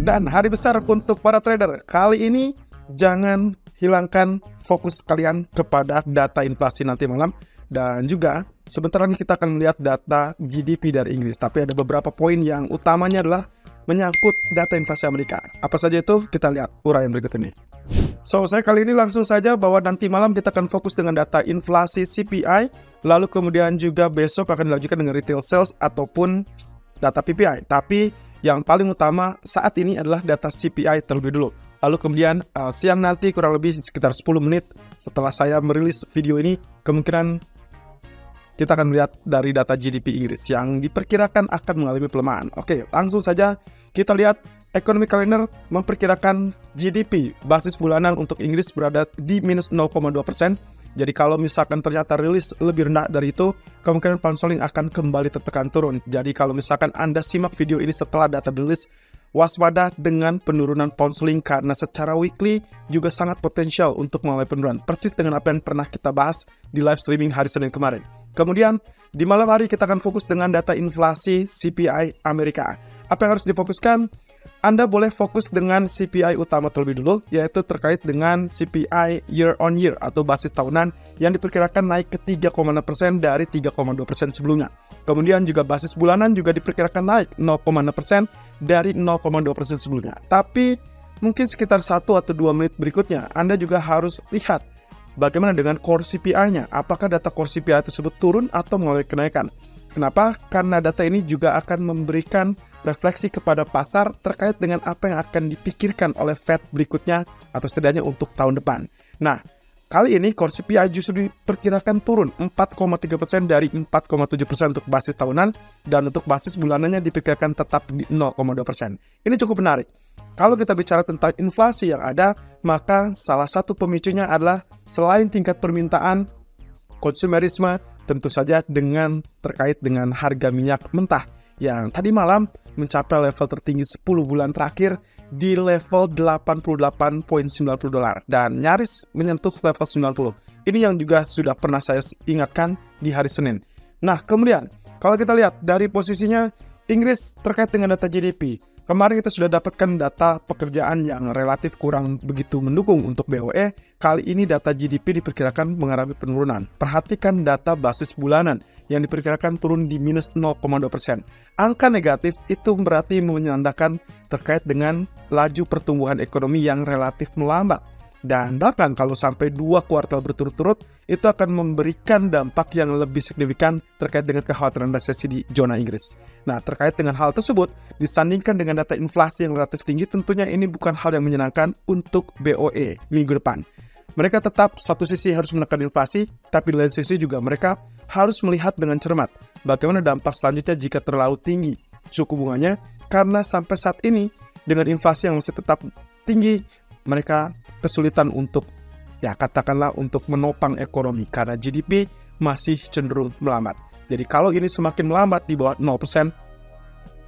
Dan hari besar untuk para trader. Kali ini jangan hilangkan fokus kalian kepada data inflasi nanti malam. Dan juga sebentar lagi kita akan melihat data GDP dari Inggris. Tapi ada beberapa poin yang utamanya adalah menyangkut data inflasi Amerika. Apa saja itu? Kita lihat uraian berikut ini. So, saya kali ini langsung saja bahwa nanti malam kita akan fokus dengan data inflasi CPI, lalu kemudian juga besok akan dilanjutkan dengan retail sales ataupun data PPI. Tapi yang paling utama saat ini adalah data CPI terlebih dulu. Lalu kemudian siang nanti kurang lebih sekitar 10 menit setelah saya merilis video ini, kemungkinan kita akan melihat dari data GDP Inggris yang diperkirakan akan mengalami pelemahan. Oke, langsung saja kita lihat Economic Calendar memperkirakan GDP basis bulanan untuk Inggris berada di minus 0,2%. Jadi kalau misalkan ternyata rilis lebih rendah dari itu, kemungkinan pound sterling akan kembali tertekan turun. Jadi kalau misalkan Anda simak video ini setelah data rilis, waspada dengan penurunan pound sterling karena secara weekly juga sangat potensial untuk mengalami penurunan. Persis dengan apa yang pernah kita bahas di live streaming hari Senin kemarin. Kemudian di malam hari kita akan fokus dengan data inflasi CPI Amerika. Apa yang harus difokuskan? Anda boleh fokus dengan CPI utama terlebih dulu, yaitu terkait dengan CPI year on year atau basis tahunan yang diperkirakan naik ke 3,6% dari 3,2% sebelumnya. Kemudian juga basis bulanan juga diperkirakan naik 0,6% dari 0,2% sebelumnya. Tapi mungkin sekitar 1 atau 2 menit berikutnya, Anda juga harus lihat bagaimana dengan core CPI-nya. Apakah data core CPI tersebut turun atau mengalami kenaikan? Kenapa? Karena data ini juga akan memberikan refleksi kepada pasar terkait dengan apa yang akan dipikirkan oleh Fed berikutnya atau setidaknya untuk tahun depan. Nah, kali ini core CPI justru diperkirakan turun 4,3% dari 4,7% untuk basis tahunan dan untuk basis bulanannya diperkirakan tetap di 0,2%. Ini cukup menarik. Kalau kita bicara tentang inflasi yang ada, maka salah satu pemicunya adalah selain tingkat permintaan, konsumerisme, tentu saja terkait dengan harga minyak mentah yang tadi malam mencapai level tertinggi 10 bulan terakhir di level $88.90 dan nyaris menyentuh level 90. Ini yang juga sudah pernah saya ingatkan di hari Senin. Nah, kemudian kalau kita lihat dari posisinya Inggris terkait dengan data GDP, kemarin kita sudah dapatkan data pekerjaan yang relatif kurang begitu mendukung untuk BOE. Kali ini data GDP diperkirakan mengalami penurunan. Perhatikan data basis bulanan yang diperkirakan turun di minus 0,2%. Angka negatif itu berarti menandakan terkait dengan laju pertumbuhan ekonomi yang relatif melambat. Dan bahkan kalau sampai 2 kuartal berturut-turut, itu akan memberikan dampak yang lebih signifikan terkait dengan kekhawatiran resesi di zona Inggris. Nah, terkait dengan hal tersebut, disandingkan dengan data inflasi yang relatif tinggi, tentunya ini bukan hal yang menyenangkan untuk BOE minggu depan. Mereka tetap satu sisi harus menekan inflasi, tapi di lain sisi juga mereka harus melihat dengan cermat bagaimana dampak selanjutnya jika terlalu tinggi suku bunganya, karena sampai saat ini dengan inflasi yang masih tetap tinggi, mereka kesulitan untuk katakanlah untuk menopang ekonomi karena GDP masih cenderung melambat. Jadi kalau ini semakin melambat di bawah 0%,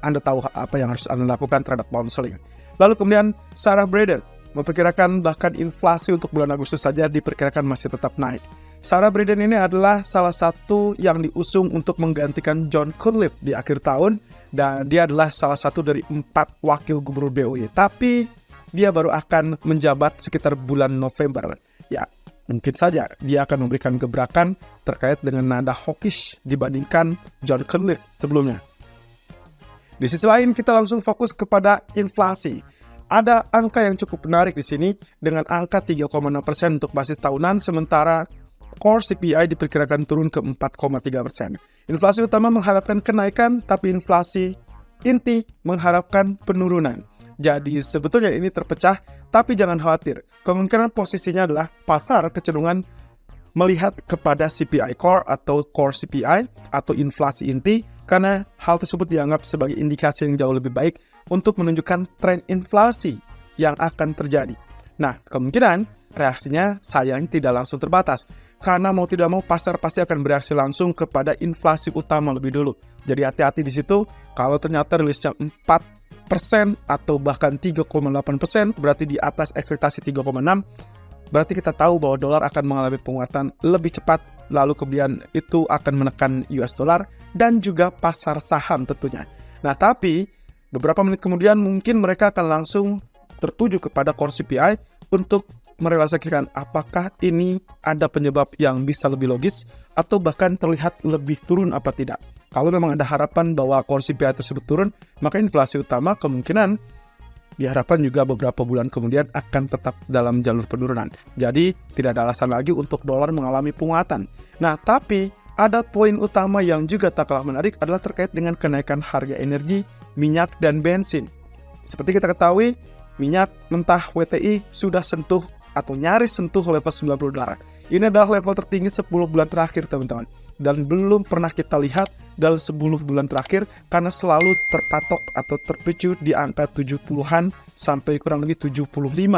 Anda tahu apa yang harus Anda lakukan terhadap pound sterling. Lalu kemudian Sarah Braden memperkirakan bahkan inflasi untuk bulan Agustus saja diperkirakan masih tetap naik. Sarah Braden ini adalah salah satu yang diusung untuk menggantikan John Cunliffe di akhir tahun dan dia adalah salah satu dari 4 wakil gubernur BOE. Tapi dia baru akan menjabat sekitar bulan November. Ya, mungkin saja dia akan memberikan gebrakan terkait dengan nada hawkish dibandingkan John Cunliffe sebelumnya. Di sisi lain, kita langsung fokus kepada inflasi. Ada angka yang cukup menarik di sini dengan angka 3,6% untuk basis tahunan, sementara core CPI diperkirakan turun ke 4,3%. Inflasi utama mengharapkan kenaikan, tapi inflasi inti mengharapkan penurunan. Jadi sebetulnya ini terpecah, tapi jangan khawatir. Kemungkinan posisinya adalah pasar kecenderungan melihat kepada CPI core atau core CPI atau inflasi inti, karena hal tersebut dianggap sebagai indikasi yang jauh lebih baik untuk menunjukkan tren inflasi yang akan terjadi. Nah, kemungkinan reaksinya sayangnya tidak langsung terbatas, karena mau tidak mau pasar pasti akan bereaksi langsung kepada inflasi utama lebih dulu. Jadi hati-hati di situ. Kalau ternyata rilisnya 4% atau bahkan 3,8%, berarti di atas ekspektasi 3,6%, berarti kita tahu bahwa dolar akan mengalami penguatan lebih cepat, lalu kemudian itu akan menekan US dollar dan juga pasar saham tentunya. Nah, tapi Beberapa menit kemudian mungkin mereka akan langsung tertuju kepada core CPI untuk merealisasikan apakah ini ada penyebab yang bisa lebih logis atau bahkan terlihat lebih turun apa tidak. Kalau memang ada harapan bahwa core CPI tersebut turun, maka inflasi utama kemungkinan diharapkan juga beberapa bulan kemudian akan tetap dalam jalur penurunan. Jadi tidak ada alasan lagi untuk dolar mengalami penguatan. Nah, tapi ada poin utama yang juga tak kalah menarik adalah terkait dengan kenaikan harga energi, minyak, dan bensin. Seperti kita ketahui, minyak mentah WTI sudah sentuh atau nyaris sentuh level $90. Ini adalah level tertinggi 10 bulan terakhir, teman-teman. Dan belum pernah kita lihat dalam 10 bulan terakhir karena selalu terpatok atau terpicu di angka 70-an sampai kurang lebih 75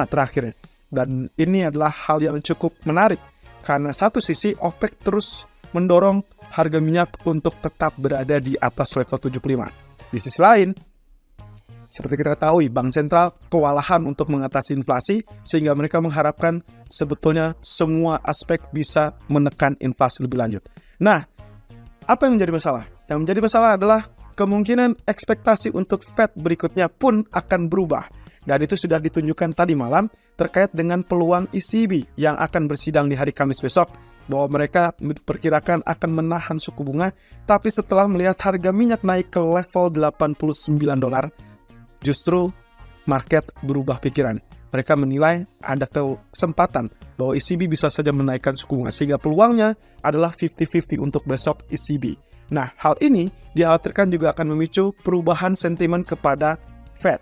terakhir. Dan ini adalah hal yang cukup menarik karena satu sisi OPEC terus mendorong harga minyak untuk tetap berada di atas level 75. Di sisi lain, seperti kita ketahui, Bank Sentral kewalahan untuk mengatasi inflasi sehingga mereka mengharapkan sebetulnya semua aspek bisa menekan inflasi lebih lanjut. Nah, apa yang menjadi masalah? Yang menjadi masalah adalah kemungkinan ekspektasi untuk Fed berikutnya pun akan berubah. Dan itu sudah ditunjukkan tadi malam terkait dengan peluang ECB yang akan bersidang di hari Kamis besok, bahwa mereka diperkirakan akan menahan suku bunga, tapi setelah melihat harga minyak naik ke level $89, justru market berubah pikiran. Mereka menilai ada kesempatan bahwa ECB bisa saja menaikkan suku bunga, sehingga peluangnya adalah 50-50 untuk besok ECB. Nah, hal ini dikhawatirkan juga akan memicu perubahan sentimen kepada Fed.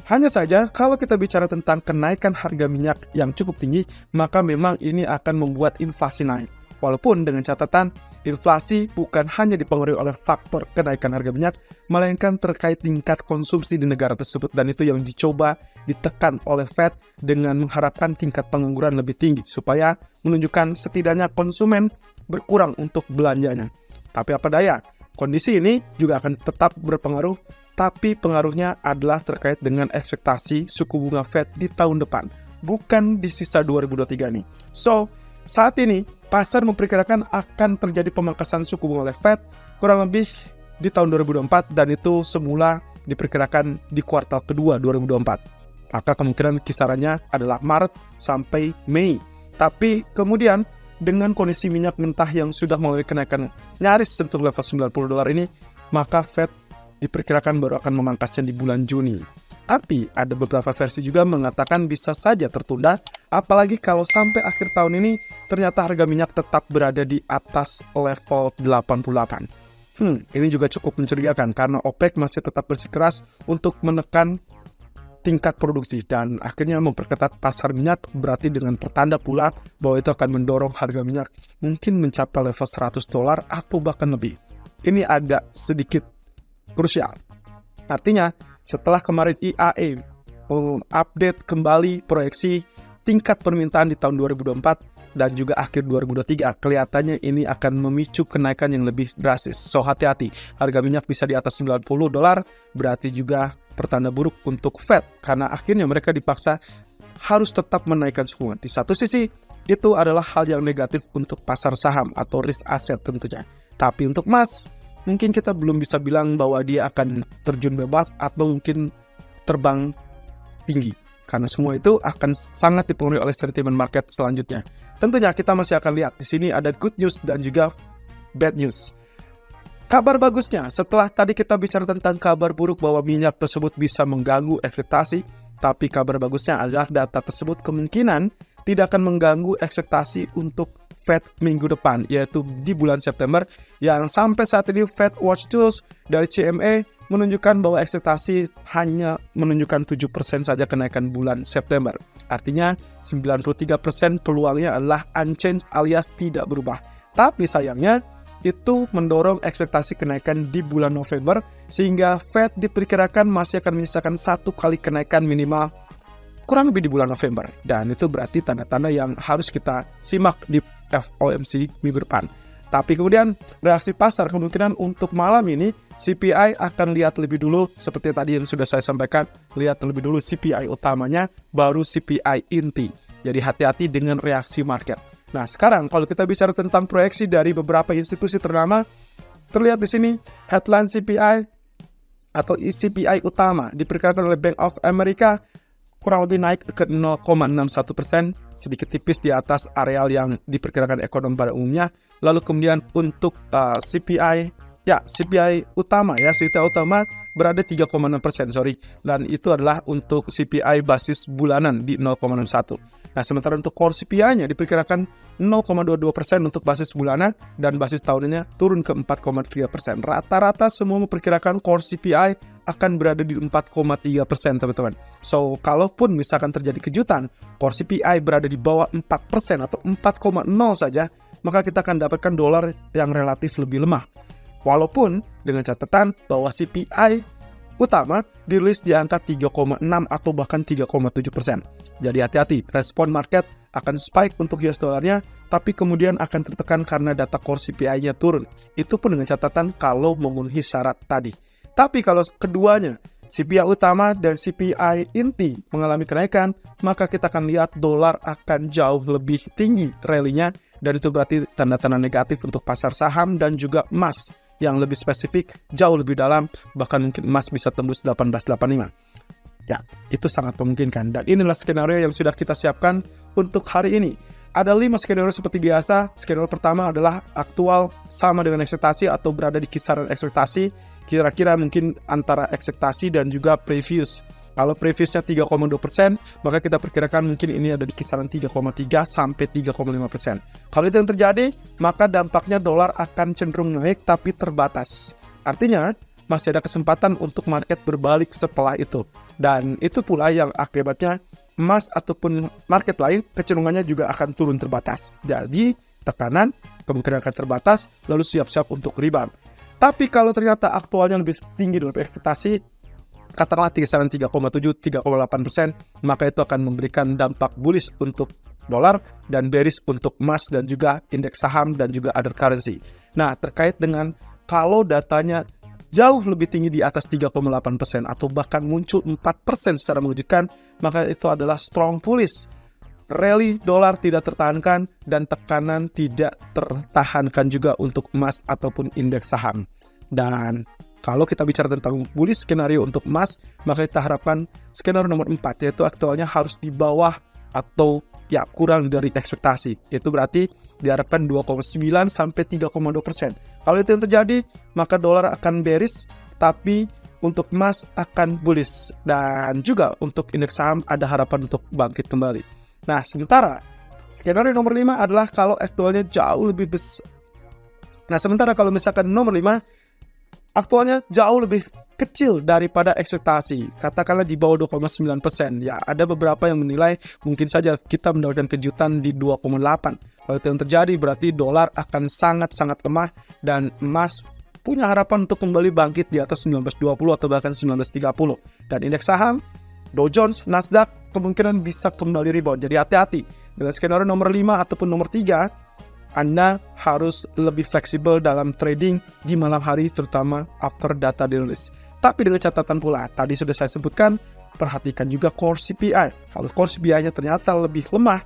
Hanya saja, kalau kita bicara tentang kenaikan harga minyak yang cukup tinggi, maka memang ini akan membuat inflasi naik. Walaupun dengan catatan, inflasi bukan hanya dipengaruhi oleh faktor kenaikan harga minyak, melainkan terkait tingkat konsumsi di negara tersebut, dan itu yang dicoba ditekan oleh Fed dengan mengharapkan tingkat pengangguran lebih tinggi, supaya menunjukkan setidaknya konsumen berkurang untuk belanjanya. Tapi apa daya, kondisi ini juga akan tetap berpengaruh, tapi pengaruhnya adalah terkait dengan ekspektasi suku bunga Fed di tahun depan, bukan di sisa 2023 nih. So, saat ini pasar memperkirakan akan terjadi pemangkasan suku bunga oleh Fed kurang lebih di tahun 2024, dan itu semula diperkirakan di kuartal kedua 2024. Maka kemungkinan kisarannya adalah Maret sampai Mei. Tapi kemudian dengan kondisi minyak mentah yang sudah mengalami kenaikan nyaris sentuh level $90 ini, maka Fed diperkirakan baru akan memangkasnya di bulan Juni. Tapi ada beberapa versi juga mengatakan bisa saja tertunda, apalagi kalau sampai akhir tahun ini ternyata harga minyak tetap berada di atas level 88. Ini juga cukup mencurigakan karena OPEC masih tetap bersikeras untuk menekan tingkat produksi dan akhirnya memperketat pasar minyak, berarti dengan pertanda pula bahwa itu akan mendorong harga minyak mungkin mencapai level $100 atau bahkan lebih. Ini agak sedikit krusial. Artinya, setelah kemarin IAE update kembali proyeksi tingkat permintaan di tahun 2024 dan juga akhir 2023, kelihatannya ini akan memicu kenaikan yang lebih drastis. So, hati-hati, harga minyak bisa di atas $90, berarti juga pertanda buruk untuk Fed, karena akhirnya mereka dipaksa harus tetap menaikkan suku bunga. Di satu sisi, itu adalah hal yang negatif untuk pasar saham atau risk asset tentunya. Tapi untuk emas, mungkin kita belum bisa bilang bahwa dia akan terjun bebas atau mungkin terbang tinggi. Karena semua itu akan sangat dipengaruhi oleh sentimen market selanjutnya. Tentunya kita masih akan lihat. Di sini ada good news dan juga bad news. Kabar bagusnya, setelah tadi kita bicara tentang kabar buruk bahwa minyak tersebut bisa mengganggu ekspektasi, tapi kabar bagusnya adalah data tersebut kemungkinan tidak akan mengganggu ekspektasi untuk Fed minggu depan, yaitu di bulan September, yang sampai saat ini Fed Watch Tools dari CME menunjukkan bahwa ekspektasi hanya menunjukkan 7% saja kenaikan bulan September. Artinya 93% peluangnya adalah unchanged alias tidak berubah. Tapi sayangnya itu mendorong ekspektasi kenaikan di bulan November, sehingga Fed diperkirakan masih akan menyisakan satu kali kenaikan minimal kurang lebih di bulan November. Dan itu berarti tanda-tanda yang harus kita simak di FOMC minggu depan. Tapi kemudian reaksi pasar kemungkinan untuk malam ini CPI akan lihat lebih dulu, seperti tadi yang sudah saya sampaikan, lihat lebih dulu CPI utamanya, baru CPI inti. Jadi hati-hati dengan reaksi market. Nah, sekarang kalau kita bicara tentang proyeksi dari beberapa institusi ternama, terlihat di sini headline CPI atau CPI utama diperkirakan oleh Bank of America kurang lebih naik ke 0,61%, sedikit tipis di atas areal yang diperkirakan ekonom pada umumnya. Lalu kemudian untuk CPI utama berada 3,6%, dan itu adalah untuk CPI basis bulanan di 0,61. Nah, sementara untuk core CPI-nya diperkirakan 0,22% untuk basis bulanan dan basis tahunannya turun ke 4,3%. Rata-rata semua memperkirakan core CPI akan berada di 4,3%, teman-teman. So, kalaupun misalkan terjadi kejutan, core CPI berada di bawah 4% atau 4,0 saja, maka kita akan dapatkan dolar yang relatif lebih lemah. Walaupun dengan catatan bahwa CPI utama dirilis di angka 3,6 atau bahkan 3,7%. Jadi hati-hati, respon market akan spike untuk US dollarnya, tapi kemudian akan tertekan karena data core CPI-nya turun. Itu pun dengan catatan kalau memenuhi syarat tadi. Tapi kalau keduanya, CPI utama dan CPI inti mengalami kenaikan, maka kita akan lihat dolar akan jauh lebih tinggi rally-nya, dan itu berarti tanda-tanda negatif untuk pasar saham dan juga emas. Yang lebih spesifik, jauh lebih dalam, bahkan mungkin emas bisa tembus 1885. Ya, itu sangat memungkinkan. Dan inilah skenario yang sudah kita siapkan untuk hari ini. Ada 5 skenario seperti biasa. Skenario pertama adalah aktual sama dengan ekspektasi atau berada di kisaran ekspektasi. Kira-kira mungkin antara ekspektasi dan juga previous. Kalau previousnya 3,2%, maka kita perkirakan mungkin ini ada di kisaran 3,3 sampai 3,5%. Kalau itu yang terjadi, maka dampaknya dolar akan cenderung naik tapi terbatas. Artinya, masih ada kesempatan untuk market berbalik setelah itu. Dan itu pula yang akibatnya emas ataupun market lain kecenderungannya juga akan turun terbatas. Jadi, tekanan kemungkinan akan terbatas, lalu siap-siap untuk rebound. Tapi kalau ternyata aktualnya lebih tinggi dari ekspektasi, katakanlah kisaran 3,7-3,8%, maka itu akan memberikan dampak bullish untuk dolar dan bearish untuk emas dan juga indeks saham dan juga other currency. Nah, terkait dengan kalau datanya jauh lebih tinggi di atas 3,8% atau bahkan muncul 4% secara mengejutkan, maka itu adalah strong bullish. Rally dolar tidak tertahankan dan tekanan tidak tertahankan juga untuk emas ataupun indeks saham. Dan kalau kita bicara tentang bullish skenario untuk emas, maka kita harapkan skenario nomor 4, yaitu aktualnya harus di bawah atau kurang dari ekspektasi. Itu berarti diharapkan 2,9 sampai 3,2%. Kalau itu yang terjadi, maka dolar akan bearish, tapi untuk emas akan bullish. Dan juga untuk indeks saham ada harapan untuk bangkit kembali. Nah, sementara skenario nomor 5 adalah kalau aktualnya jauh lebih besar. Nah, sementara kalau misalkan nomor 5, aktualnya jauh lebih kecil daripada ekspektasi, katakanlah di bawah 2,9%. Ya, ada beberapa yang menilai mungkin saja kita mendapatkan kejutan di 2,8. Kalau itu yang terjadi, berarti dolar akan sangat-sangat lemah dan emas punya harapan untuk kembali bangkit di atas 1920 atau bahkan 1930. Dan indeks saham, Dow Jones, Nasdaq kemungkinan bisa kembali rebound. Jadi hati-hati dengan skenario nomor 5 ataupun nomor 3. Anda harus lebih fleksibel dalam trading di malam hari, terutama after data dirilis. Tapi dengan catatan pula, tadi sudah saya sebutkan, perhatikan juga core CPI. Kalau core CPI-nya ternyata lebih lemah,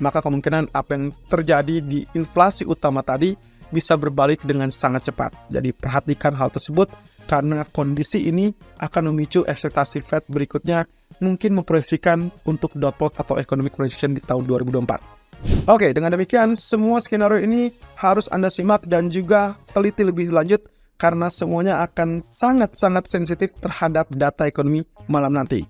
maka kemungkinan apa yang terjadi di inflasi utama tadi bisa berbalik dengan sangat cepat. Jadi perhatikan hal tersebut, karena kondisi ini akan memicu ekspektasi Fed berikutnya mungkin memproyeksikan untuk dot plot atau economic projection di tahun 2024. Oke, dengan demikian semua skenario ini harus Anda simak dan juga teliti lebih lanjut karena semuanya akan sangat-sangat sensitif terhadap data ekonomi malam nanti.